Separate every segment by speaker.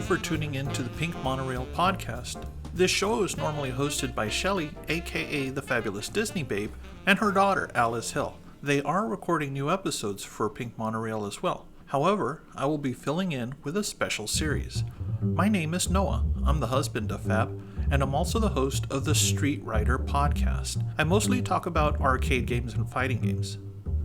Speaker 1: for tuning in to the Pink Monorail podcast. This show is normally hosted by Shelley, aka the Fabulous Disney Babe, and her daughter, Alice Hill. They are recording new episodes for Pink Monorail as well. However, I will be filling in with a special series. My name is Noah. I'm the husband of Fab, and I'm also the host of the Street Rider podcast. I mostly talk about arcade games and fighting games.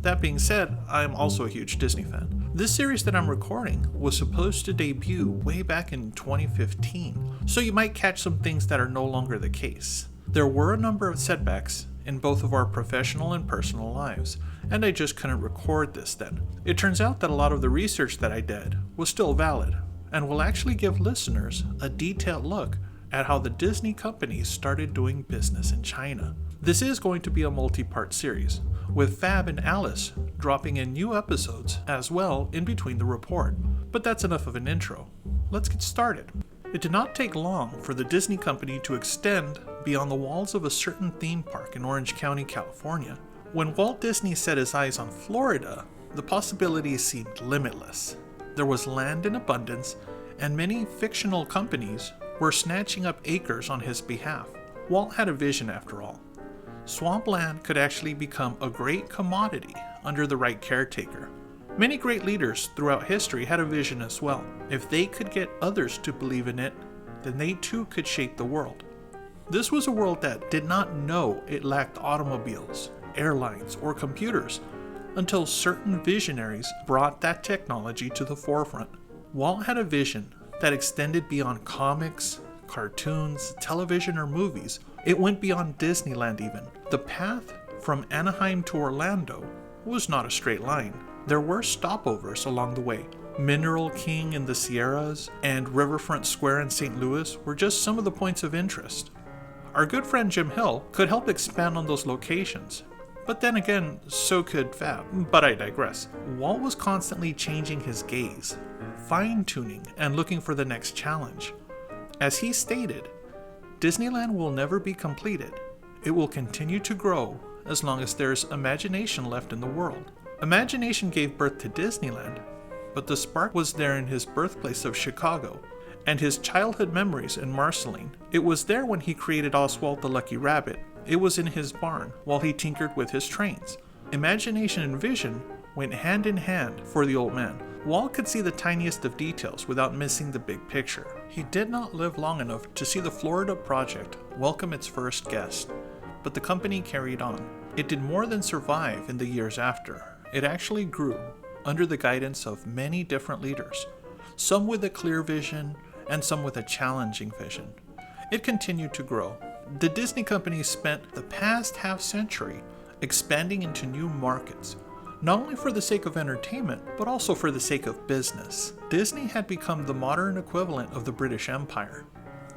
Speaker 1: That being said, I am also a huge Disney fan. This series that I'm recording was supposed to debut way back in 2015, so you might catch some things that are no longer the case. There were a number of setbacks in both of our professional and personal lives, and I just couldn't record this then. It turns out that a lot of the research that I did was still valid, and will actually give listeners a detailed look at how the Disney companies started doing business in China. This is going to be a multi-part series, with Fab and Alice dropping in new episodes as well in between the report. But that's enough of an intro. Let's get started. It did not take long for the Disney company to extend beyond the walls of a certain theme park in Orange County, California. When Walt Disney set his eyes on Florida, the possibilities seemed limitless. There was land in abundance, and many fictional companies were snatching up acres on his behalf. Walt had a vision after all. Swampland could actually become a great commodity under the right caretaker. Many great leaders throughout history had a vision as well. If they could get others to believe in it, then they too could shape the world. This was a world that did not know it lacked automobiles, airlines, or computers until certain visionaries brought that technology to the forefront. Walt had a vision that extended beyond comics, cartoons, television, or movies. It went beyond Disneyland even. The path from Anaheim to Orlando was not a straight line. There were stopovers along the way. Mineral King in the Sierras and Riverfront Square in St. Louis were just some of the points of interest. Our good friend Jim Hill could help expand on those locations. But then again, so could Fab. But I digress. Walt was constantly changing his gaze, fine-tuning, and looking for the next challenge. As he stated, Disneyland will never be completed. It will continue to grow as long as there's imagination left in the world. Imagination gave birth to Disneyland, but the spark was there in his birthplace of Chicago and his childhood memories in Marceline. It was there when he created Oswald the Lucky Rabbit. It was in his barn while he tinkered with his trains. Imagination and vision went hand in hand for the old man. Walt could see the tiniest of details without missing the big picture. He did not live long enough to see the Florida project welcome its first guest, but the company carried on. It did more than survive in the years after. It actually grew under the guidance of many different leaders, some with a clear vision and some with a challenging vision. It continued to grow. The Disney company spent the past half-century expanding into new markets, not only for the sake of entertainment, but also for the sake of business. Disney had become the modern equivalent of the British Empire.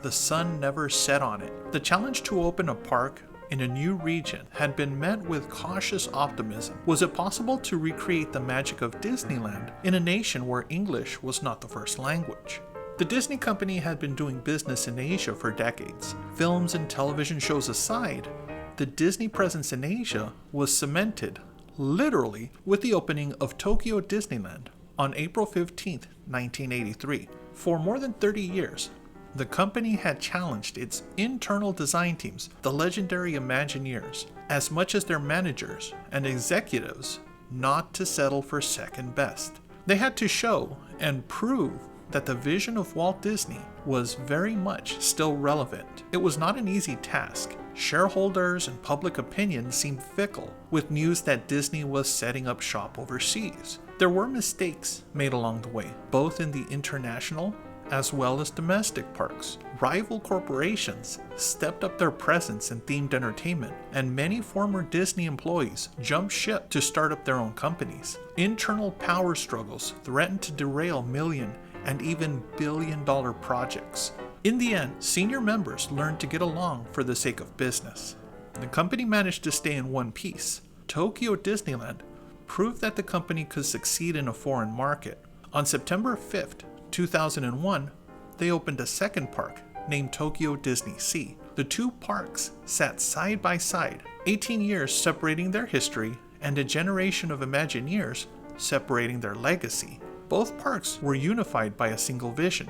Speaker 1: The sun never set on it. The challenge to open a park in a new region had been met with cautious optimism. Was it possible to recreate the magic of Disneyland in a nation where English was not the first language? The Disney company had been doing business in Asia for decades. Films and television shows aside, the Disney presence in Asia was cemented, literally, with the opening of Tokyo Disneyland on April 15, 1983. For more than 30 years, the company had challenged its internal design teams, the legendary Imagineers, as much as their managers and executives, not to settle for second best. They had to show and prove that the vision of Walt Disney was very much still relevant. It was not an easy task. Shareholders and public opinion seemed fickle with news that Disney was setting up shop overseas. There were mistakes made along the way, both in the international as well as domestic parks. Rival corporations stepped up their presence in themed entertainment, and many former Disney employees jumped ship to start up their own companies. Internal power struggles threatened to derail million and even billion-dollar projects. In the end, senior members learned to get along for the sake of business. The company managed to stay in one piece. Tokyo Disneyland proved that the company could succeed in a foreign market. On September 5th, 2001, they opened a second park named Tokyo Disney Sea. The two parks sat side by side, 18 years separating their history and a generation of Imagineers separating their legacy. Both parks were unified by a single vision: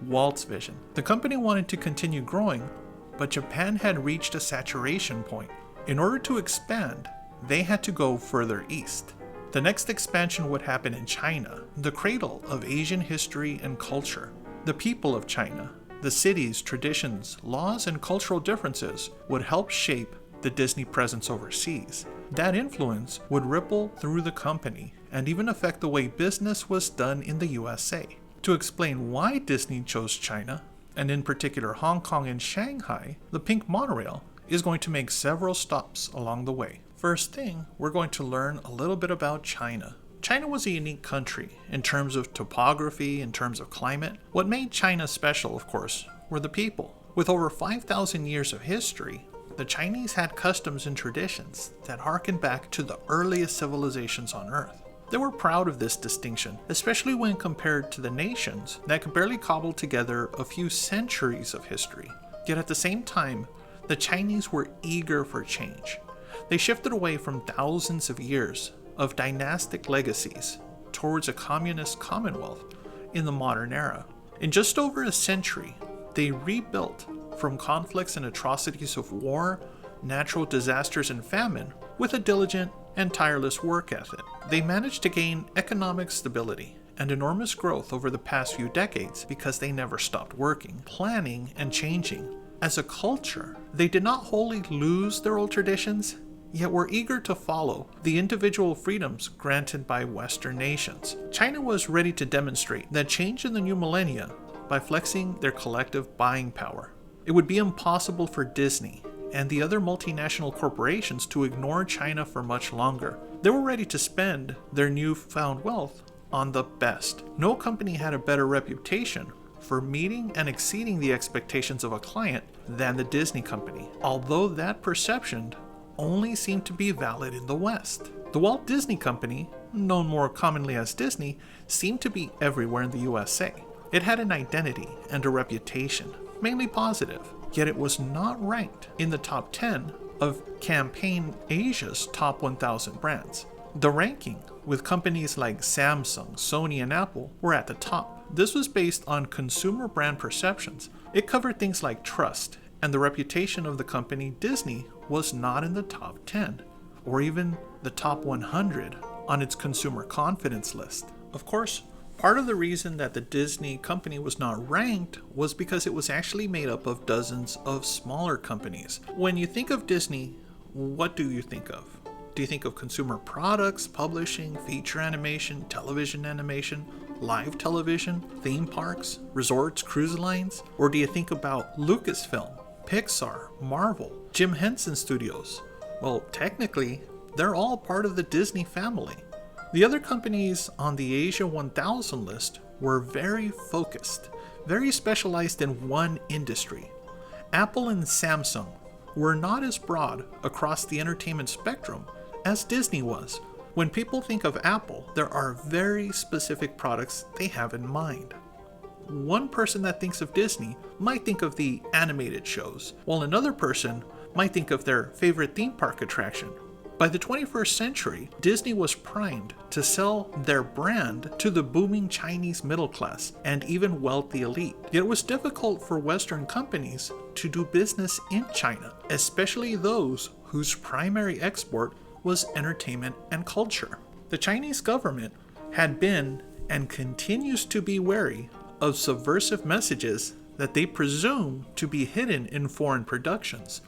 Speaker 1: Walt's vision. The company wanted to continue growing, but Japan had reached a saturation point. In order to expand, they had to go further east. The next expansion would happen in China, the cradle of Asian history and culture. The people of China, the cities, traditions, laws, and cultural differences would help shape the Disney presence overseas. That influence would ripple through the company and even affect the way business was done in the USA. To explain why Disney chose China, and in particular Hong Kong and Shanghai, the pink monorail is going to make several stops along the way. First thing, we're going to learn a little bit about China. China was a unique country in terms of topography, in terms of climate. What made China special, of course, were the people. With over 5,000 years of history, the Chinese had customs and traditions that harken back to the earliest civilizations on Earth. They were proud of this distinction, especially when compared to the nations that could barely cobble together a few centuries of history. Yet at the same time, the Chinese were eager for change. They shifted away from thousands of years of dynastic legacies towards a communist commonwealth in the modern era. In just over a century, they rebuilt from conflicts and atrocities of war, natural disasters, and famine with a diligent and tireless work ethic. They managed to gain economic stability and enormous growth over the past few decades because they never stopped working, planning, and changing. As a culture, they did not wholly lose their old traditions, yet were eager to follow the individual freedoms granted by Western nations. China was ready to demonstrate that change in the new millennia by flexing their collective buying power. It would be impossible for Disney and the other multinational corporations to ignore China for much longer. They were ready to spend their newfound wealth on the best. No company had a better reputation for meeting and exceeding the expectations of a client than the Disney company, although that perception only seemed to be valid in the West. The Walt Disney Company, known more commonly as Disney, seemed to be everywhere in the USA. It had an identity and a reputation, mainly positive, yet it was not ranked in the top 10 of Campaign Asia's top 1,000 brands. The ranking, with companies like Samsung, Sony, and Apple, were at the top. This was based on consumer brand perceptions. It covered things like trust, and the reputation of the company Disney was not in the top 10, or even the top 100 on its consumer confidence list. Of course, part of the reason that the Disney company was not ranked was because it was actually made up of dozens of smaller companies. When you think of Disney, what do you think of? Do you think of consumer products, publishing, feature animation, television animation, live television, theme parks, resorts, cruise lines? Or do you think about Lucasfilm, Pixar, Marvel, Jim Henson Studios? Well, technically, they're all part of the Disney family. The other companies on the Asia 1000 list were very focused, very specialized in one industry. Apple and Samsung were not as broad across the entertainment spectrum as Disney was. When people think of Apple, there are very specific products they have in mind. One person that thinks of Disney might think of the animated shows, while another person might think of their favorite theme park attraction. By the 21st century, Disney was primed to sell their brand to the booming Chinese middle class and even wealthy elite. Yet it was difficult for Western companies to do business in China, especially those whose primary export was entertainment and culture. The Chinese government had been and continues to be wary of subversive messages that they presume to be hidden in foreign productions.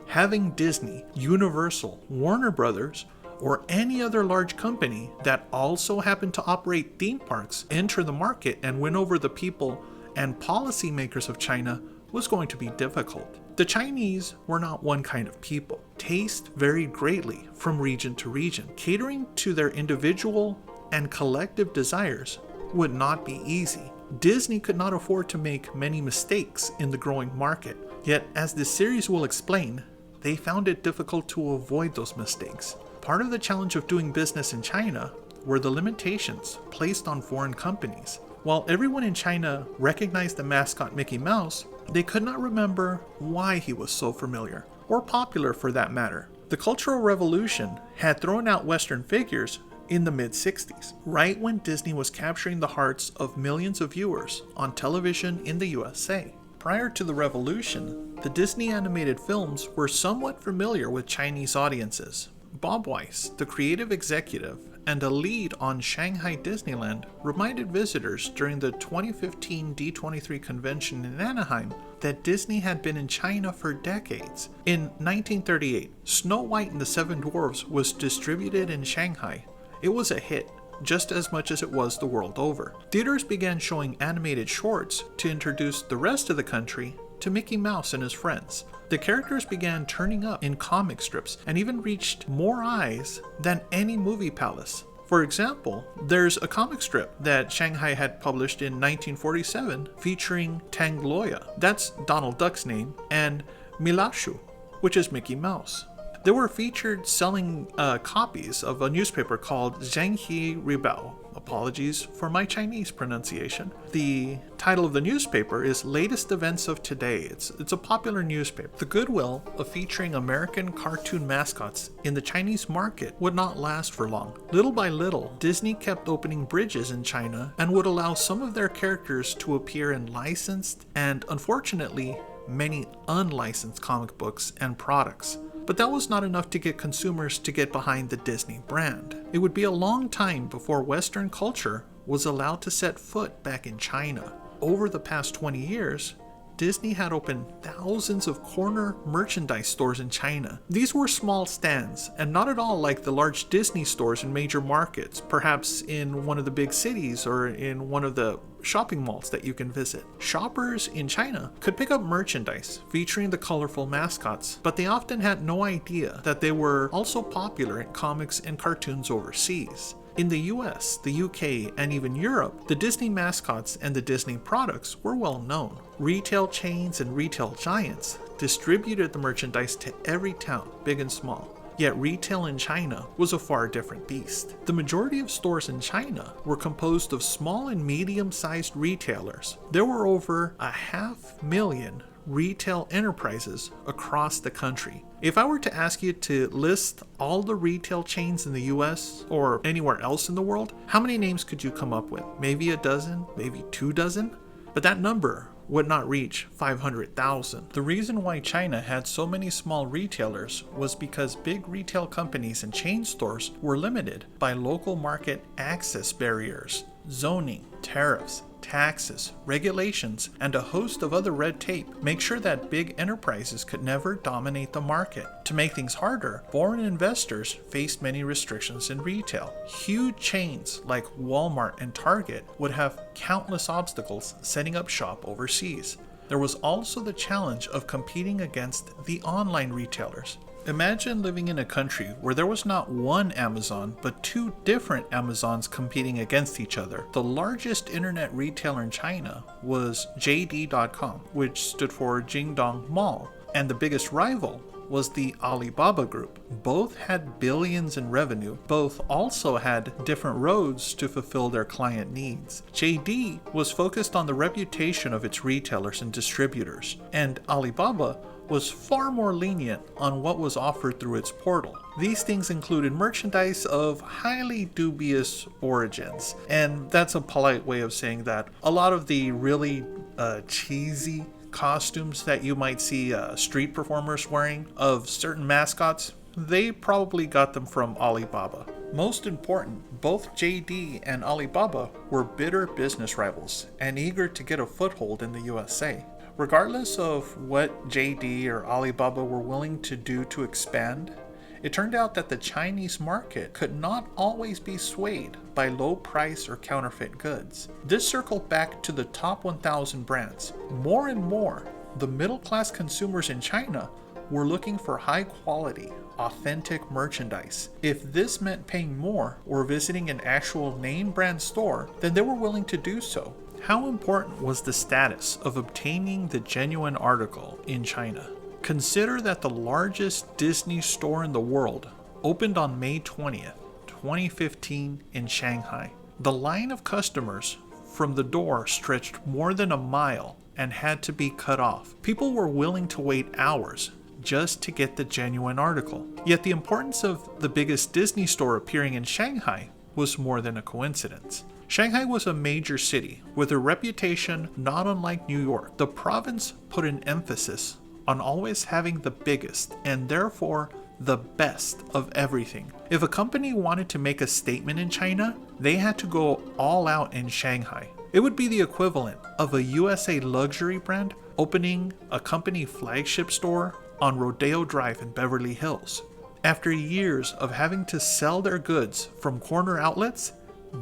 Speaker 1: Having Disney, Universal, Warner Brothers, or any other large company that also happened to operate theme parks enter the market and win over the people and policymakers of China was going to be difficult. The Chinese were not one kind of people. Taste varied greatly from region to region. Catering to their individual and collective desires would not be easy. Disney could not afford to make many mistakes in the growing market. Yet, as this series will explain, they found it difficult to avoid those mistakes. Part of the challenge of doing business in China were the limitations placed on foreign companies. While everyone in China recognized the mascot Mickey Mouse, they could not remember why he was so familiar, or popular for that matter. The Cultural Revolution had thrown out Western figures in the mid-60s, right when Disney was capturing the hearts of millions of viewers on television in the USA. Prior to the revolution, the Disney animated films were somewhat familiar with Chinese audiences. Bob Weiss, the creative executive and a lead on Shanghai Disneyland, reminded visitors during the 2015 D23 convention in Anaheim that Disney had been in China for decades. In 1938, Snow White and the Seven Dwarfs was distributed in Shanghai. It was a hit, just as much as it was the world over. Theaters began showing animated shorts to introduce the rest of the country to Mickey Mouse and his friends. The characters began turning up in comic strips and even reached more eyes than any movie palace. For example, there's a comic strip that Shanghai had published in 1947 featuring Tangloya, that's Donald Duck's name, and Milashu, which is Mickey Mouse. They were featured selling copies of a newspaper called Zhanghe Ribao. Apologies for my Chinese pronunciation. The title of the newspaper is Latest Events of Today. It's a popular newspaper. The goodwill of featuring American cartoon mascots in the Chinese market would not last for long. Little by little, Disney kept opening bridges in China and would allow some of their characters to appear in licensed and, unfortunately, many unlicensed comic books and products. But that was not enough to get consumers to get behind the Disney brand. It would be a long time before Western culture was allowed to set foot back in China. Over the past 20 years, Disney had opened thousands of corner merchandise stores in China. These were small stands, and not at all like the large Disney stores in major markets, perhaps in one of the big cities or in one of the shopping malls that you can visit. Shoppers in China could pick up merchandise featuring the colorful mascots, but they often had no idea that they were also popular in comics and cartoons overseas. In the US, the UK, and even Europe, the Disney mascots and the Disney products were well known. Retail chains and retail giants distributed the merchandise to every town, big and small. Yet retail in China was a far different beast. The majority of stores in China were composed of small and medium-sized retailers. There were over 500,000 retail enterprises across the country. If I were to ask you to list all the retail chains in the US or anywhere else in the world, how many names could you come up with? Maybe a dozen, maybe 2 dozen? But that number would not reach 500,000. The reason why China had so many small retailers was because big retail companies and chain stores were limited by local market access barriers, zoning, tariffs, taxes, regulations, and a host of other red tape make sure that big enterprises could never dominate the market. To make things harder, foreign investors faced many restrictions in retail. Huge chains like Walmart and Target would have countless obstacles setting up shop overseas. There was also the challenge of competing against the online retailers. Imagine living in a country where there was not one Amazon, but 2 different Amazons competing against each other. The largest internet retailer in China was JD.com, which stood for Jingdong Mall, and the biggest rival was the Alibaba Group. Both had billions in revenue. Both also had different roads to fulfill their client needs. JD was focused on the reputation of its retailers and distributors, and Alibaba was far more lenient on what was offered through its portal. These things included merchandise of highly dubious origins, and that's a polite way of saying that a lot of the really cheesy costumes that you might see street performers wearing of certain mascots, they probably got them from Alibaba. Most important, both JD and Alibaba were bitter business rivals and eager to get a foothold in the USA. Regardless of what JD or Alibaba were willing to do to expand, it turned out that the Chinese market could not always be swayed by low price or counterfeit goods. This circled back to the top 1,000 brands. More and more, the middle-class consumers in China were looking for high quality, authentic merchandise. If this meant paying more or visiting an actual name brand store, then they were willing to do so. How important was the status of obtaining the genuine article in China? Consider that the largest Disney store in the world opened on May 20th, 2015 in Shanghai. The line of customers from the door stretched more than a mile and had to be cut off. People were willing to wait hours just to get the genuine article. Yet the importance of the biggest Disney store appearing in Shanghai was more than a coincidence. Shanghai was a major city with a reputation not unlike New York. The province put an emphasis on always having the biggest and therefore the best of everything. If a company wanted to make a statement in China, they had to go all out in Shanghai. It would be the equivalent of a USA luxury brand opening a company flagship store on Rodeo Drive in Beverly Hills. After years of having to sell their goods from corner outlets,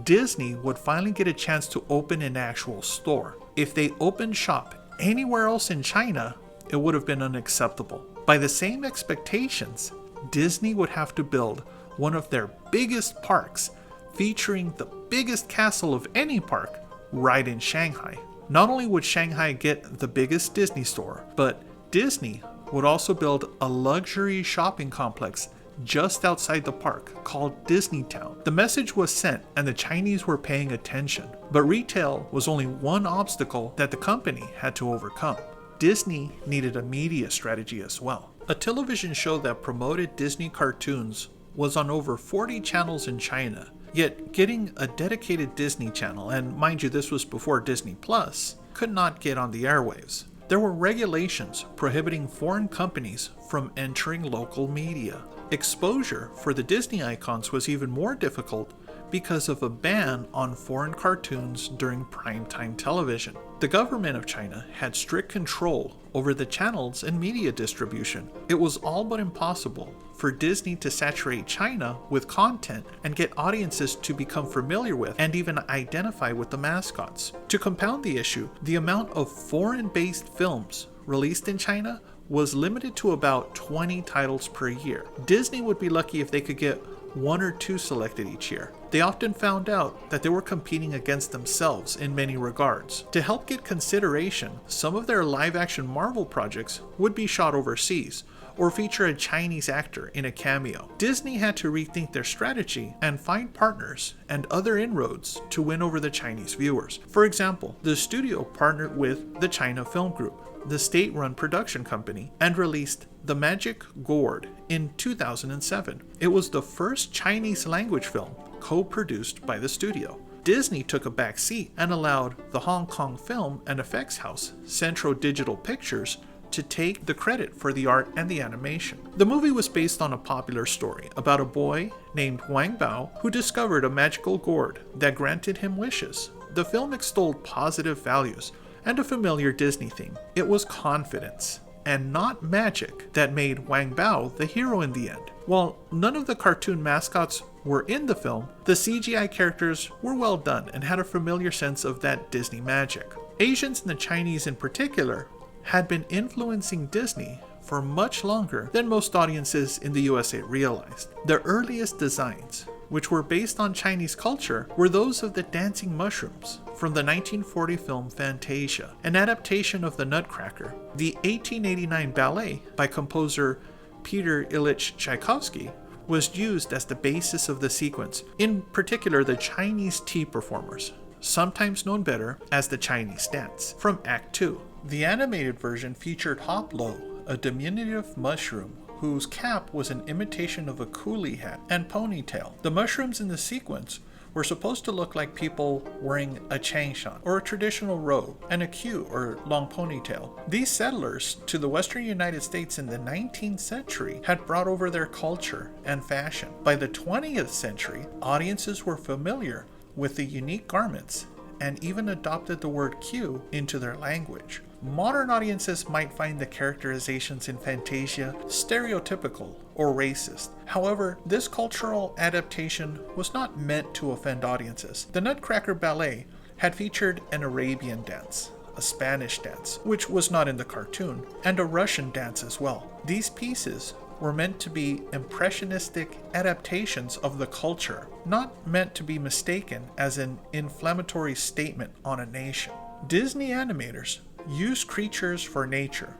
Speaker 1: Disney would finally get a chance to open an actual store. If they opened shop anywhere else in China, it would have been unacceptable. By the same expectations, Disney would have to build one of their biggest parks, featuring the biggest castle of any park, right in Shanghai. Not only would Shanghai get the biggest Disney store, but Disney would also build a luxury shopping complex just outside the park called Disneytown. The message was sent and the Chinese were paying attention, but retail was only one obstacle that the company had to overcome. Disney needed a media strategy as well. A television show that promoted Disney cartoons was on over 40 channels in China, yet getting a dedicated Disney channel, and mind you this was before Disney Plus, could not get on the airwaves. There were regulations prohibiting foreign companies from entering local media. Exposure for the Disney icons was even more difficult because of a ban on foreign cartoons during primetime television. The government of China had strict control over the channels and media distribution. It was all but impossible for Disney to saturate China with content and get audiences to become familiar with and even identify with the mascots. To compound the issue, the amount of foreign-based films released in China was limited to about 20 titles per year. Disney would be lucky if they could get 1 or 2 selected each year. They often found out that they were competing against themselves in many regards. To help get consideration, some of their live-action Marvel projects would be shot overseas or feature a Chinese actor in a cameo. Disney had to rethink their strategy and find partners and other inroads to win over the Chinese viewers. For example, the studio partnered with the China Film Group, the state-run production company, and released The Magic Gourd in 2007. It was the first Chinese language film co-produced by the studio. Disney took a back seat and allowed the Hong Kong film and effects house, Central Digital Pictures, to take the credit for the art and the animation. The movie was based on a popular story about a boy named Wang Bao who discovered a magical gourd that granted him wishes. The film extolled positive values and a familiar Disney theme. It was confidence and not magic that made Wang Bao the hero in the end. While none of the cartoon mascots were in the film, the CGI characters were well done and had a familiar sense of that Disney magic. Asians and the Chinese in particular had been influencing Disney for much longer than most audiences in the USA realized. The earliest designs, which were based on Chinese culture, were those of the dancing mushrooms from the 1940 film Fantasia, an adaptation of the Nutcracker. The 1889 ballet by composer Peter Ilyich Tchaikovsky was used as the basis of the sequence, in particular the Chinese tea performers, sometimes known better as the Chinese dance, from Act 2. The animated version featured Hop Lo, a diminutive mushroom whose cap was an imitation of a coolie hat and ponytail. The mushrooms in the sequence were supposed to look like people wearing a changshan, or a traditional robe, and a queue, or long ponytail. These settlers to the western United States in the 19th century had brought over their culture and fashion. By the 20th century, audiences were familiar with the unique garments and even adopted the word queue into their language. Modern audiences might find the characterizations in Fantasia stereotypical or racist. However, this cultural adaptation was not meant to offend audiences. The Nutcracker Ballet had featured an Arabian dance, a Spanish dance, which was not in the cartoon, and a Russian dance as well. These pieces were meant to be impressionistic adaptations of the culture, not meant to be mistaken as an inflammatory statement on a nation. Disney animators use creatures for nature,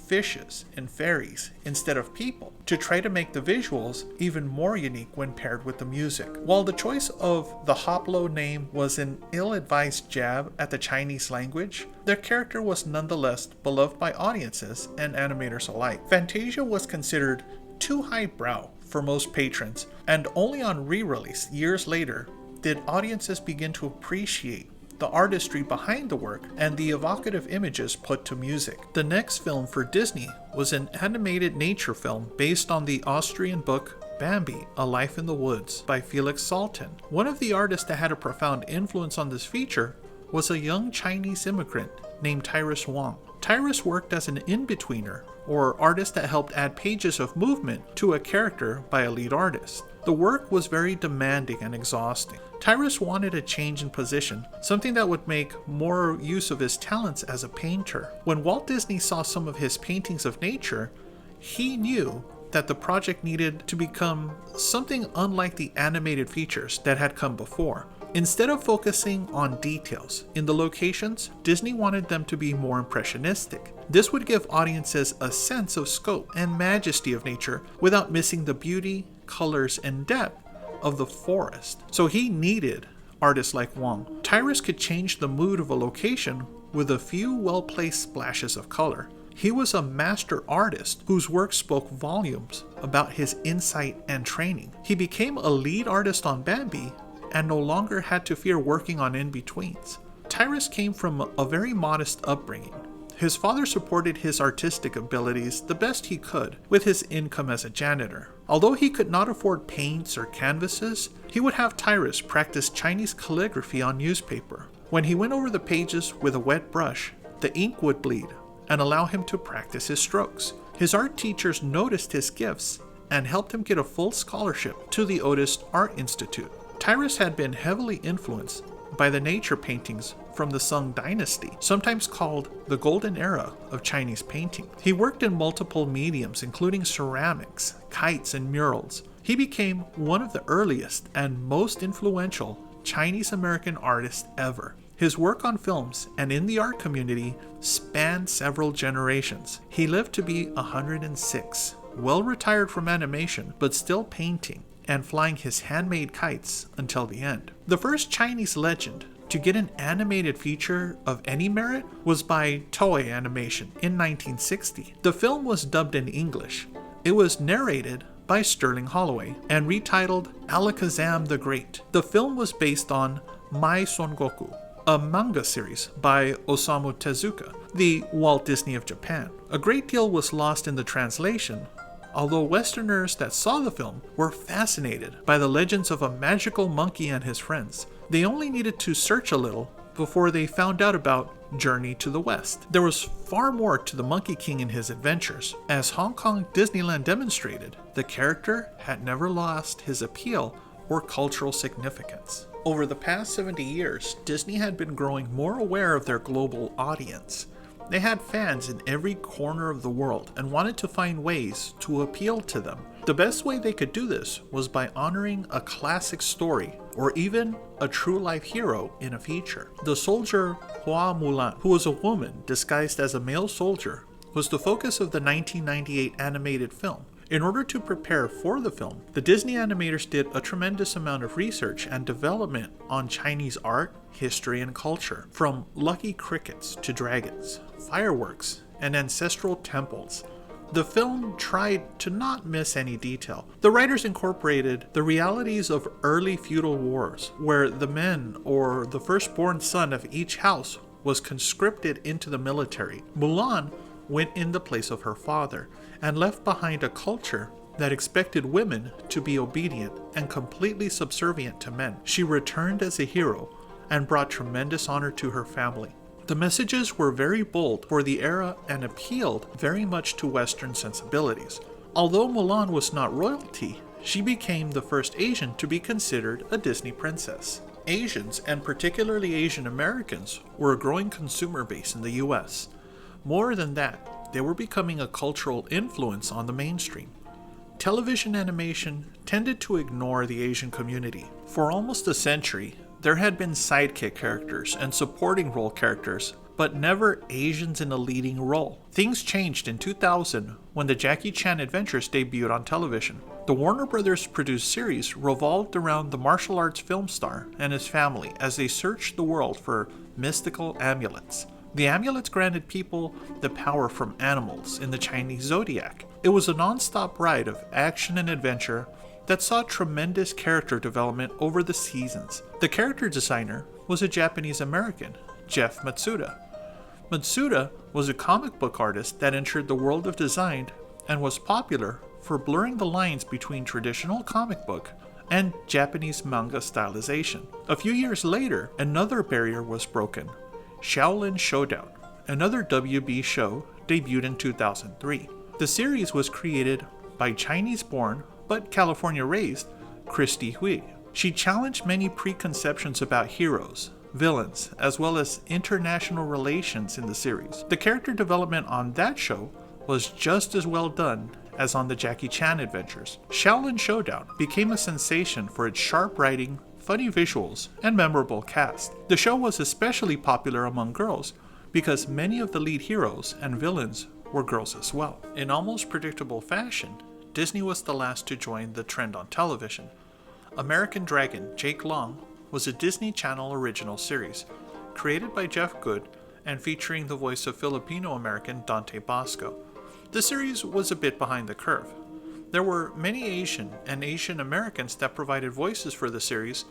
Speaker 1: fishes and fairies, instead of people, to try to make the visuals even more unique when paired with the music. While the choice of the Hop Lo name was an ill-advised jab at the Chinese language, their character was nonetheless beloved by audiences and animators alike. Fantasia was considered too highbrow for most patrons, and only on re-release years later did audiences begin to appreciate the artistry behind the work and the evocative images put to music. The next film for Disney was an animated nature film based on the Austrian book Bambi, A Life in the Woods by Felix Salten. One of the artists that had a profound influence on this feature was a young Chinese immigrant named Tyrus Wang. Tyrus worked as an in-betweener, or artist that helped add pages of movement to a character by a lead artist. The work was very demanding and exhausting. Tyrus wanted a change in position, something that would make more use of his talents as a painter. When Walt Disney saw some of his paintings of nature, he knew that the project needed to become something unlike the animated features that had come before. Instead of focusing on details in the locations, Disney wanted them to be more impressionistic. This would give audiences a sense of scope and majesty of nature without missing the beauty, colors, and depth of the forest. So he needed artists like Wang. Tyrus could change the mood of a location with a few well-placed splashes of color. He was a master artist whose work spoke volumes about his insight and training. He became a lead artist on Bambi and no longer had to fear working on in-betweens. Tyrus came from a very modest upbringing. His father supported his artistic abilities the best he could with his income as a janitor. Although he could not afford paints or canvases, he would have Tyrus practice Chinese calligraphy on newspaper. When he went over the pages with a wet brush, the ink would bleed and allow him to practice his strokes. His art teachers noticed his gifts and helped him get a full scholarship to the Otis Art Institute. Tyrus had been heavily influenced by the nature paintings from the Sung Dynasty, sometimes called the Golden Era of Chinese painting. He worked in multiple mediums, including ceramics, kites, and murals. He became one of the earliest and most influential Chinese-American artists ever. His work on films and in the art community spanned several generations. He lived to be 106, well retired from animation, but still painting and flying his handmade kites until the end. The first Chinese legend to get an animated feature of any merit was by Toei Animation in 1960. The film was dubbed in English. It was narrated by Sterling Holloway and retitled Alakazam the Great. The film was based on Mai Son Goku, a manga series by Osamu Tezuka, the Walt Disney of Japan. A great deal was lost in the translation, although Westerners that saw the film were fascinated by the legends of a magical monkey and his friends. They only needed to search a little before they found out about Journey to the West. There was far more to the Monkey King and his adventures. As Hong Kong Disneyland demonstrated, the character had never lost his appeal or cultural significance. Over the past 70 years, Disney had been growing more aware of their global audience. They had fans in every corner of the world and wanted to find ways to appeal to them. The best way they could do this was by honoring a classic story or even a true-life hero in a feature. The soldier Hua Mulan, who was a woman disguised as a male soldier, was the focus of the 1998 animated film. In order to prepare for the film, the Disney animators did a tremendous amount of research and development on Chinese art, history, and culture, from lucky crickets to dragons, fireworks, and ancestral temples. The film tried to not miss any detail. The writers incorporated the realities of early feudal wars, where the men or the firstborn son of each house was conscripted into the military. Mulan went in the place of her father and left behind a culture that expected women to be obedient and completely subservient to men. She returned as a hero and brought tremendous honor to her family. The messages were very bold for the era and appealed very much to Western sensibilities. Although Mulan was not royalty, she became the first Asian to be considered a Disney princess. Asians, and particularly Asian Americans, were a growing consumer base in the US. More than that, they were becoming a cultural influence on the mainstream. Television animation tended to ignore the Asian community. For almost a century, there had been sidekick characters and supporting role characters, but never Asians in a leading role. Things changed in 2000 when the Jackie Chan Adventures debuted on television. The Warner Brothers produced series revolved around the martial arts film star and his family as they searched the world for mystical amulets. The amulets granted people the power from animals in the Chinese zodiac. It was a non-stop ride of action and adventure that saw tremendous character development over the seasons. The character designer was a Japanese American, Jeff Matsuda. Matsuda was a comic book artist that entered the world of design and was popular for blurring the lines between traditional comic book and Japanese manga stylization. A few years later, another barrier was broken. Shaolin Showdown, another WB show, debuted in 2003. The series was created by Chinese-born but California-raised Christy Hui. She challenged many preconceptions about heroes, villains, as well as international relations in the series. The character development on that show was just as well done as on the Jackie Chan adventures. Shaolin Showdown became a sensation for its sharp writing, funny visuals, and memorable cast. The show was especially popular among girls because many of the lead heroes and villains were girls as well. In almost predictable fashion, Disney was the last to join the trend on television. American Dragon Jake Long was a Disney Channel original series, created by Jeff Good and featuring the voice of Filipino-American Dante Bosco. The series was a bit behind the curve. There were many Asian and Asian Americans that provided voices for the series,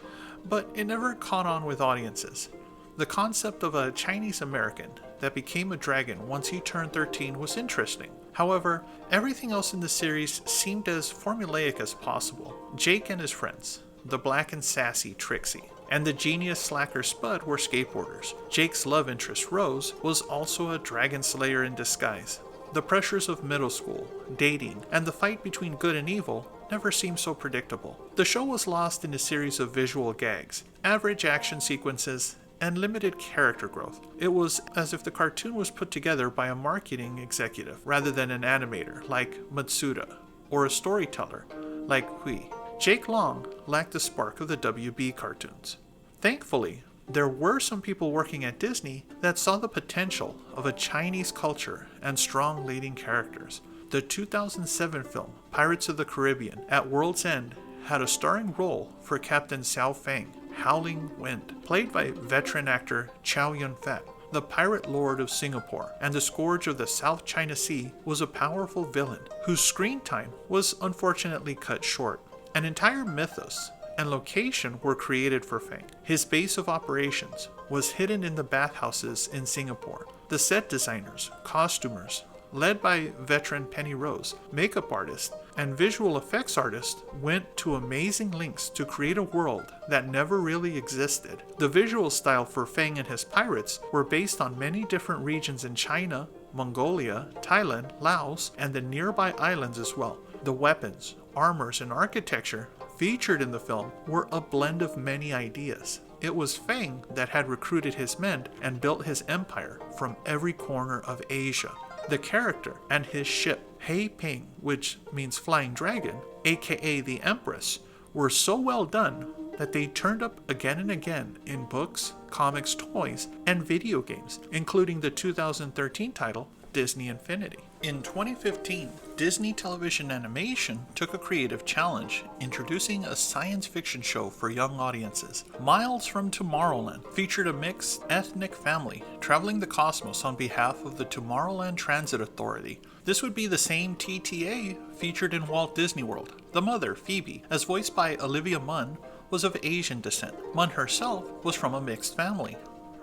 Speaker 1: but it never caught on with audiences. The concept of a Chinese American that became a dragon once he turned 13 was interesting. However, everything else in the series seemed as formulaic as possible. Jake and his friends, the black and sassy Trixie, and the genius slacker Spud were skateboarders. Jake's love interest Rose was also a dragon slayer in disguise. The pressures of middle school, dating, and the fight between good and evil never seemed so predictable. The show was lost in a series of visual gags, average action sequences, and limited character growth. It was as if the cartoon was put together by a marketing executive rather than an animator like Matsuda or a storyteller like Hui. Jake Long lacked the spark of the WB cartoons. Thankfully, there were some people working at Disney that saw the potential of a Chinese culture and strong leading characters. The 2007 film Pirates of the Caribbean at World's End had a starring role for Captain Xiao Feng, Howling Wind, played by veteran actor Chow Yun-fat. The pirate lord of Singapore and the scourge of the South China Sea was a powerful villain whose screen time was unfortunately cut short. An entire mythos and location were created for Feng. His base of operations was hidden in the bathhouses in Singapore. The set designers, costumers, led by veteran Penny Rose, makeup artist, and visual effects artist went to amazing lengths to create a world that never really existed. The visual style for Feng and his pirates were based on many different regions in China, Mongolia, Thailand, Laos, and the nearby islands as well. The weapons, armors, and architecture featured in the film were a blend of many ideas. It was Feng that had recruited his men and built his empire from every corner of Asia. The character and his ship, Hei Ping, which means flying dragon, aka the Empress, were so well done that they turned up again and again in books, comics, toys, and video games, including the 2013 title Disney Infinity. In 2015, Disney Television Animation took a creative challenge, introducing a science fiction show for young audiences. Miles from Tomorrowland featured a mixed ethnic family traveling the cosmos on behalf of the Tomorrowland Transit Authority. This would be the same TTA featured in Walt Disney World. The mother, Phoebe, as voiced by Olivia Munn, was of Asian descent. Munn herself was from a mixed family.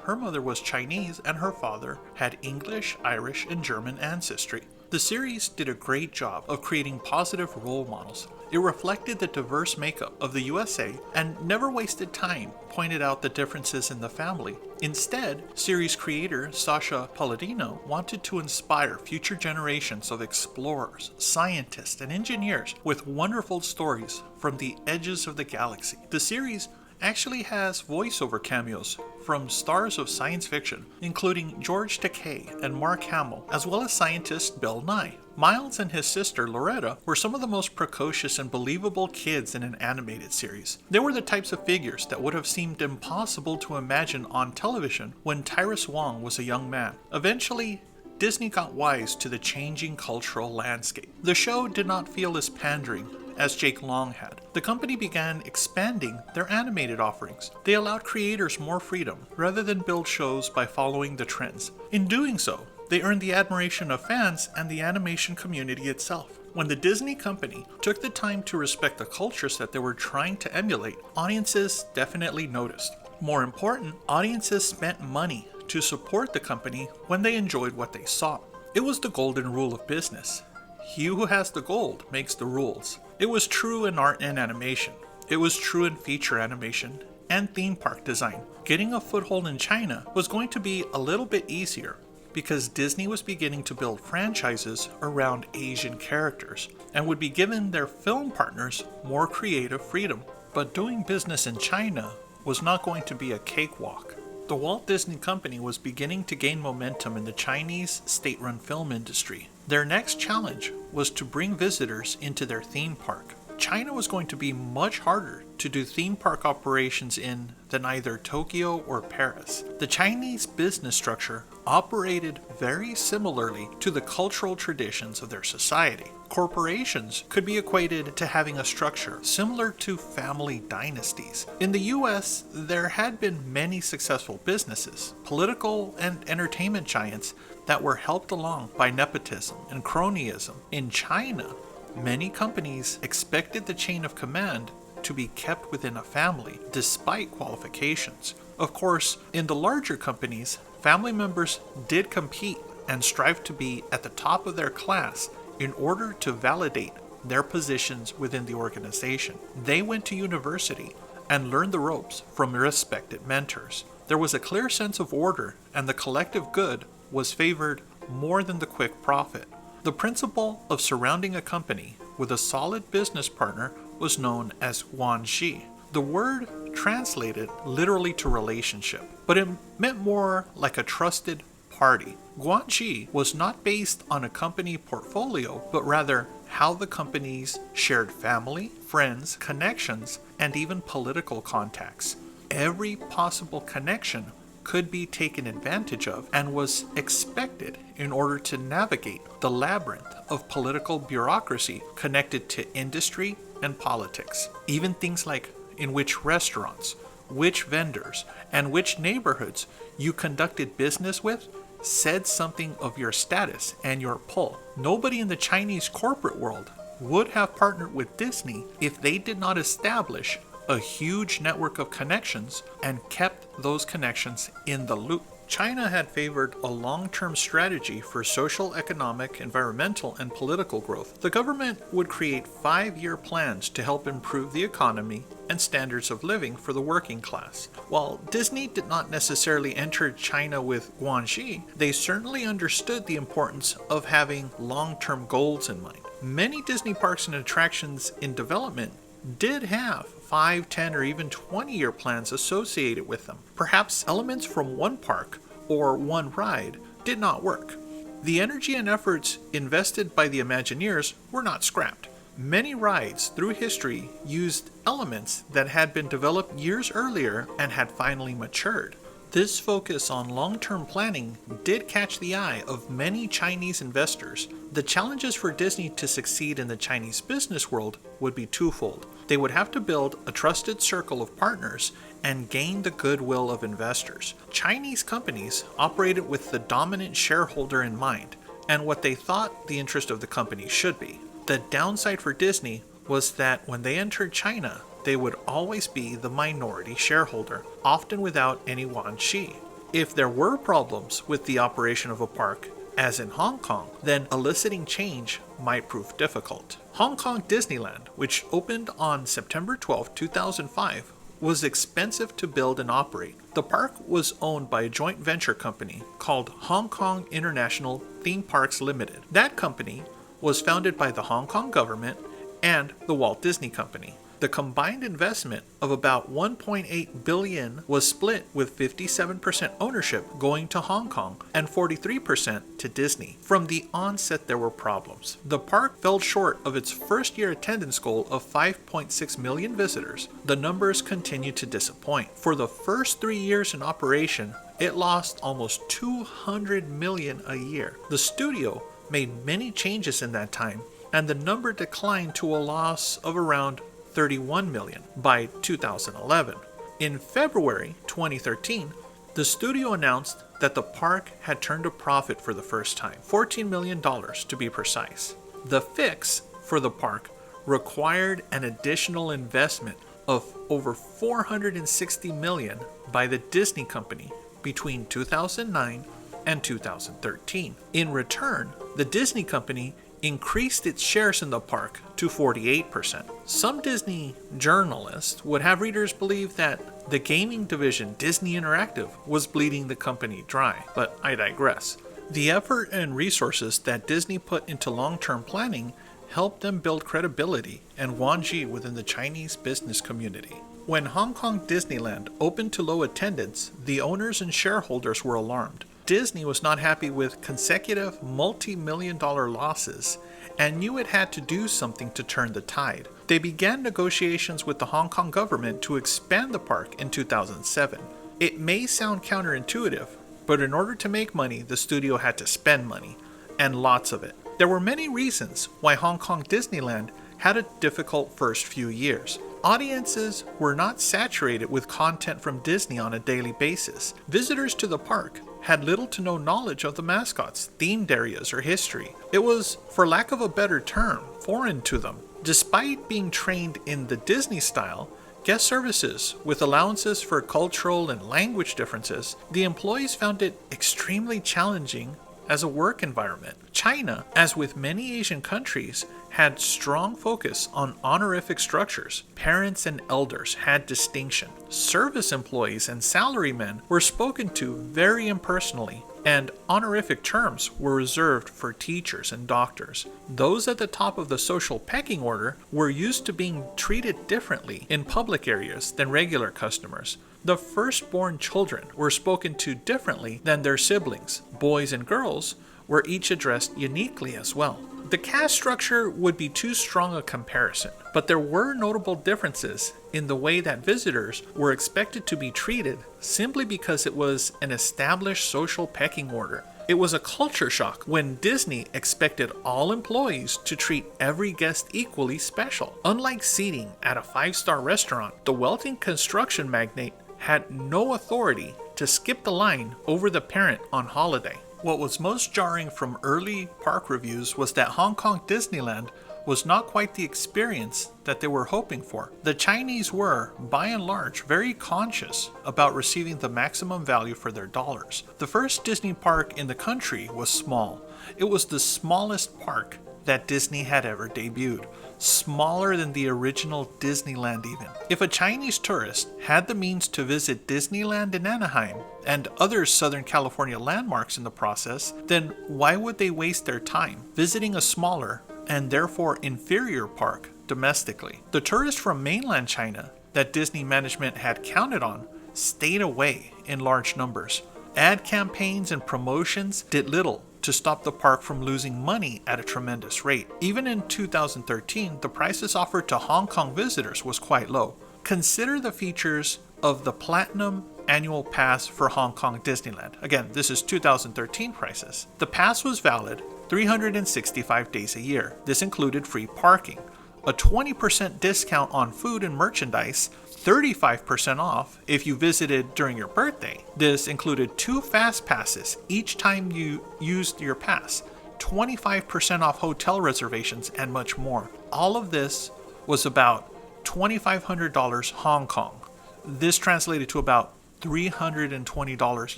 Speaker 1: Her mother was Chinese and her father had English, Irish, and German ancestry. The series did a great job of creating positive role models. It reflected the diverse makeup of the USA and never wasted time pointed out the differences in the family. Instead, series creator Sasha Palladino wanted to inspire future generations of explorers, scientists, and engineers with wonderful stories from the edges of the galaxy. The series actually has voiceover cameos from stars of science fiction, including George Takei and Mark Hamill, as well as scientist Bill Nye. Miles and his sister Loretta were some of the most precocious and believable kids in an animated series. They were the types of figures that would have seemed impossible to imagine on television when Tyrus Wong was a young man. Eventually, Disney got wise to the changing cultural landscape. The show did not feel as pandering as Jake Long had. The company began expanding their animated offerings. They allowed creators more freedom rather than build shows by following the trends. In doing so, they earned the admiration of fans and the animation community itself. When the Disney company took the time to respect the cultures that they were trying to emulate, audiences definitely noticed. More important, audiences spent money to support the company when they enjoyed what they saw. It was the golden rule of business. He who has the gold makes the rules. It was true in art and animation. It was true in feature animation and theme park design. Getting a foothold in China was going to be a little bit easier because Disney was beginning to build franchises around Asian characters and would be giving their film partners more creative freedom. But doing business in China was not going to be a cakewalk. The Walt Disney Company was beginning to gain momentum in the Chinese state-run film industry. Their next challenge was to bring visitors into their theme park. China was going to be much harder to do theme park operations in than either Tokyo or Paris. The Chinese business structure operated very similarly to the cultural traditions of their society. Corporations could be equated to having a structure similar to family dynasties. In the US, there had been many successful businesses, political and entertainment giants that were helped along by nepotism and cronyism. In China, many companies expected the chain of command to be kept within a family, despite qualifications. Of course, in the larger companies, family members did compete and strive to be at the top of their class in order to validate their positions within the organization. They went to university and learned the ropes from respected mentors. There was a clear sense of order, and the collective good was favored more than the quick profit. The principle of surrounding a company with a solid business partner was known as guanxi. The word translated literally to relationship, but it meant more like a trusted party. Guanxi was not based on a company portfolio, but rather how the companies shared family, friends, connections, and even political contacts. Every possible connection could be taken advantage of and was expected in order to navigate the labyrinth of political bureaucracy connected to industry and politics. Even things like in which restaurants, which vendors, and which neighborhoods you conducted business with said something of your status and your pull. Nobody in the Chinese corporate world would have partnered with Disney if they did not establish a huge network of connections and kept those connections in the loop. China had favored a long-term strategy for social, economic, environmental, and political growth. The government would create 5-year plans to help improve the economy and standards of living for the working class. While Disney did not necessarily enter China with guanxi, they certainly understood the importance of having long-term goals in mind. Many Disney parks and attractions in development did have 5, 10, or even 20-year plans associated with them. Perhaps elements from one park or one ride did not work. The energy and efforts invested by the Imagineers were not scrapped. Many rides through history used elements that had been developed years earlier and had finally matured. This focus on long-term planning did catch the eye of many Chinese investors. The challenges for Disney to succeed in the Chinese business world would be twofold. They would have to build a trusted circle of partners and gain the goodwill of investors. Chinese companies operated with the dominant shareholder in mind and what they thought the interest of the company should be. The downside for Disney was that when they entered China, they would always be the minority shareholder, often without any guanxi. If there were problems with the operation of a park, as in Hong Kong, then eliciting change might prove difficult. Hong Kong Disneyland, which opened on September 12, 2005, was expensive to build and operate. The park was owned by a joint venture company called Hong Kong International Theme Parks Limited. That company was founded by the Hong Kong government and the Walt Disney Company. The combined investment of about $1.8 billion was split with 57% ownership going to Hong Kong and 43% to Disney. From the onset, there were problems. The park fell short of its first-year attendance goal of 5.6 million visitors. The numbers continued to disappoint. For the first 3 years in operation, it lost almost $200 million a year. The studio made many changes in that time and the number declined to a loss of around 31 million by 2011. In February 2013, the studio announced that the park had turned a profit for the first time, $14 million to be precise. The fix for the park required an additional investment of over $460 million by the Disney Company between 2009 and 2013. In return, the Disney Company increased its shares in the park to 48%. Some Disney journalists would have readers believe that the gaming division, Disney Interactive, was bleeding the company dry, but I digress. The effort and resources that Disney put into long-term planning helped them build credibility and Guangxi within the Chinese business community. When Hong Kong Disneyland opened to low attendance, the owners and shareholders were alarmed. Disney was not happy with consecutive multi-million-dollar losses and knew it had to do something to turn the tide. They began negotiations with the Hong Kong government to expand the park in 2007. It may sound counterintuitive, but in order to make money, the studio had to spend money, and lots of it. There were many reasons why Hong Kong Disneyland had a difficult first few years. Audiences were not saturated with content from Disney on a daily basis. Visitors to the park had little to no knowledge of the mascots, themed areas, or history. It was, for lack of a better term, foreign to them. Despite being trained in the Disney style, guest services with allowances for cultural and language differences, the employees found it extremely challenging as a work environment. China, as with many Asian countries, had strong focus on honorific structures. Parents and elders had distinction. Service employees and salarymen were spoken to very impersonally, and honorific terms were reserved for teachers and doctors. Those at the top of the social pecking order were used to being treated differently in public areas than regular customers. The firstborn children were spoken to differently than their siblings. Boys and girls were each addressed uniquely as well. The caste structure would be too strong a comparison, but there were notable differences in the way that visitors were expected to be treated simply because it was an established social pecking order. It was a culture shock when Disney expected all employees to treat every guest equally special. Unlike seating at a 5-star restaurant, the wealthy construction magnate had no authority to skip the line over the parent on holiday. What was most jarring from early park reviews was that Hong Kong Disneyland was not quite the experience that they were hoping for. The Chinese were, by and large, very conscious about receiving the maximum value for their dollars. The first Disney park in the country was small. It was the smallest park that Disney had ever debuted, smaller than the original Disneyland even. If a Chinese tourist had the means to visit Disneyland in Anaheim and other Southern California landmarks in the process, then why would they waste their time visiting a smaller and therefore inferior park domestically? The tourists from mainland China that Disney management had counted on stayed away in large numbers. Ad campaigns and promotions did little to stop the park from losing money at a tremendous rate. Even in 2013, the prices offered to Hong Kong visitors was quite low. Consider the features of the Platinum Annual Pass for Hong Kong Disneyland. Again, this is 2013 prices. The pass was valid 365 days a year. This included free parking, a 20% discount on food and merchandise, 35% off if you visited during your birthday. This included 2 fast passes each time you used your pass, 25% off hotel reservations, and much more. All of this was about $2,500 Hong Kong. This translated to about $320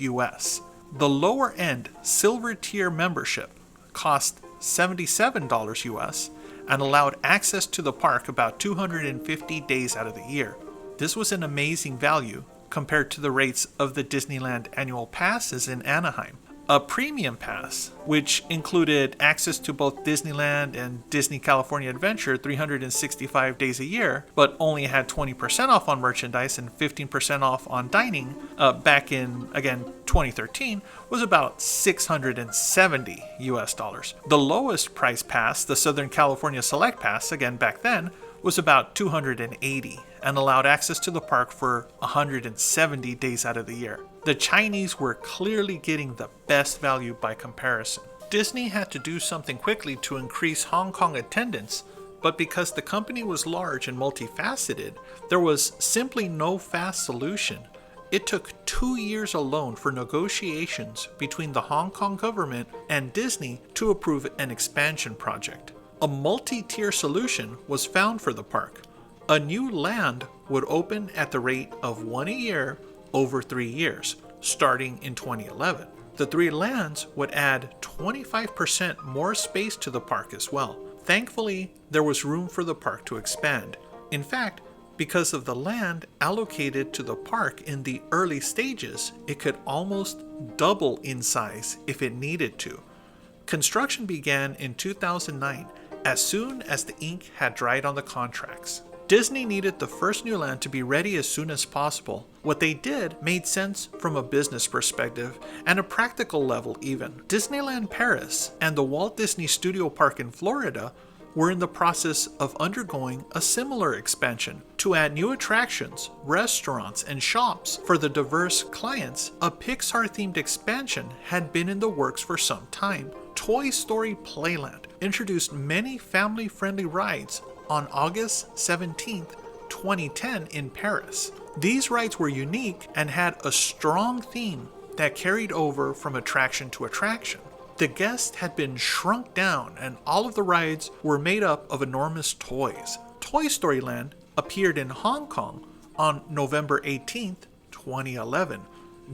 Speaker 1: US. The lower end silver tier membership cost $77 US and allowed access to the park about 250 days out of the year. This was an amazing value compared to the rates of the Disneyland annual passes in Anaheim. A premium pass, which included access to both Disneyland and Disney California Adventure 365 days a year, but only had 20% off on merchandise and 15% off on dining back in, again, 2013, was about $670 US. The lowest price pass, the Southern California Select Pass, again back then, was about $280 and allowed access to the park for 170 days out of the year. The Chinese were clearly getting the best value by comparison. Disney had to do something quickly to increase Hong Kong attendance, but because the company was large and multifaceted, there was simply no fast solution. It took 2 years alone for negotiations between the Hong Kong government and Disney to approve an expansion project. A multi-tier solution was found for the park. A new land would open at the rate of one a year over 3 years, starting in 2011. The 3 lands would add 25% more space to the park as well. Thankfully, there was room for the park to expand. In fact, because of the land allocated to the park in the early stages, it could almost double in size if it needed to. Construction began in 2009, as soon as the ink had dried on the contracts. Disney needed the first new land to be ready as soon as possible. What they did made sense from a business perspective and a practical level even. Disneyland Paris and the Walt Disney Studio Park in Florida were in the process of undergoing a similar expansion. To add new attractions, restaurants, and shops for the diverse clients, a Pixar-themed expansion had been in the works for some time. Toy Story Playland introduced many family-friendly rides on August 17, 2010 in Paris. These rides were unique and had a strong theme that carried over from attraction to attraction. The guests had been shrunk down and all of the rides were made up of enormous toys. Toy Story Land appeared in Hong Kong on November 18, 2011,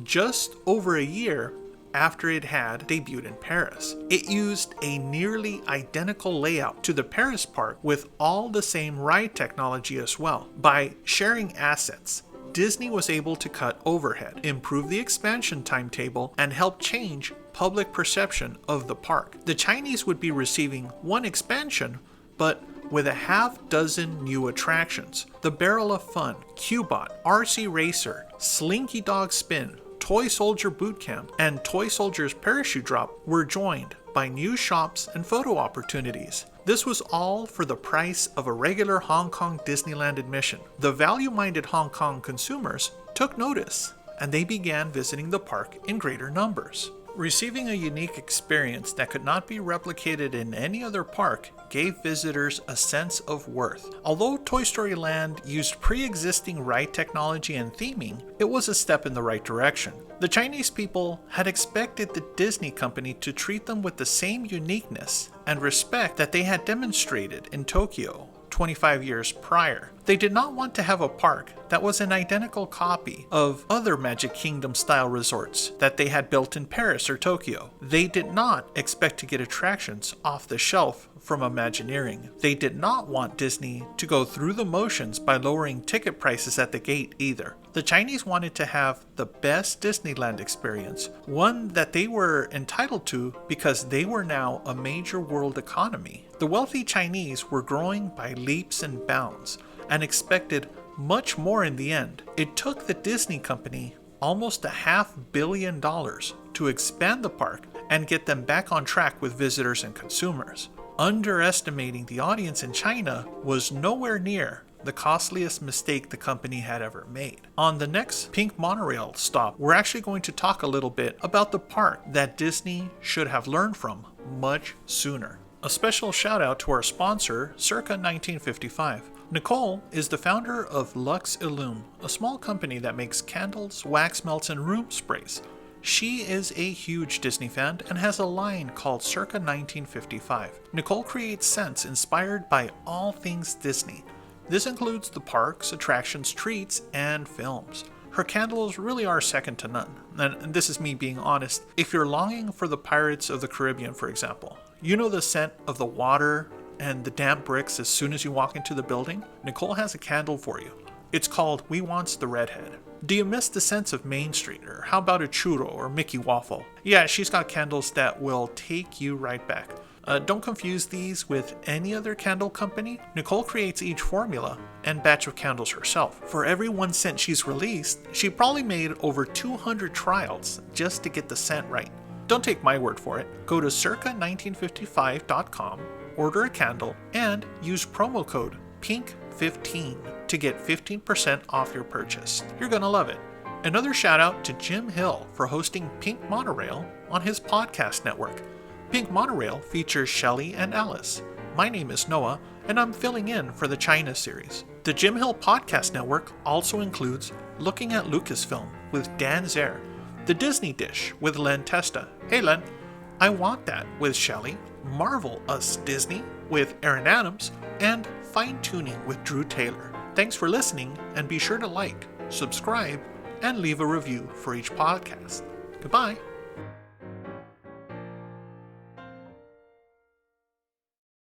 Speaker 1: just over a year after it had debuted in Paris. It used a nearly identical layout to the Paris park with all the same ride technology as well. By sharing assets, Disney was able to cut overhead, improve the expansion timetable, and help change public perception of the park. The Chinese would be receiving one expansion, but with a half-dozen new attractions. The Barrel of Fun, Q-Bot, RC Racer, Slinky Dog Spin, Toy Soldier Boot Camp, and Toy Soldier's Parachute Drop were joined by new shops and photo opportunities. This was all for the price of a regular Hong Kong Disneyland admission. The value-minded Hong Kong consumers took notice, and they began visiting the park in greater numbers. Receiving a unique experience that could not be replicated in any other park gave visitors a sense of worth. Although Toy Story Land used pre-existing ride technology and theming, it was a step in the right direction. The Chinese people had expected the Disney company to treat them with the same uniqueness and respect that they had demonstrated in Tokyo 25 years prior. They did not want to have a park that was an identical copy of other Magic Kingdom style resorts that they had built in Paris or Tokyo. They did not expect to get attractions off the shelf from Imagineering. They did not want Disney to go through the motions by lowering ticket prices at the gate either. The Chinese wanted to have the best Disneyland experience, one that they were entitled to because they were now a major world economy. The wealthy Chinese were growing by leaps and bounds and expected much more in the end. It took the Disney company almost $500 million to expand the park and get them back on track with visitors and consumers. Underestimating the audience in China was nowhere near the costliest mistake the company had ever made. On the next Pink Monorail stop, we're actually going to talk a little bit about the park that Disney should have learned from much sooner. A special shout out to our sponsor, Circa 1955. Nicole is the founder of Lux Illume, a small company that makes candles, wax melts, and room sprays. She is a huge Disney fan and has a line called Circa 1955. Nicole creates scents inspired by all things Disney. This includes the parks, attractions, treats, and films. Her candles really are second to none. And this is me being honest. If you're longing for the Pirates of the Caribbean, for example, you know the scent of the water and the damp bricks as soon as you walk into the building? Nicole has a candle for you. It's called We Wants the Redhead. Do you miss the sense of Main Street, or how about a churro or Mickey waffle? Yeah, she's got candles that will take you right back. Don't confuse these with any other candle company. Nicole creates each formula and batch of candles herself. For every 1 scent she's released, she probably made over 200 trials just to get the scent right. Don't take my word for it. Go to circa1955.com, order a candle, and use promo code PINK15 to get 15% off your purchase. You're gonna love it. Another shout out to Jim Hill for hosting Pink Monorail on his podcast network. Pink Monorail features Shelley and Alice. My name is Noah, and I'm filling in for the China series. The Jim Hill Podcast Network also includes Looking at Lucasfilm with Dan Zare, The Disney Dish with Len Testa. Hey Len. I Want That with Shelley, Marvel Us Disney with Aaron Adams, and Fine Tuning with Drew Taylor. Thanks for listening, and be sure to like, subscribe, and leave a review for each podcast. Goodbye.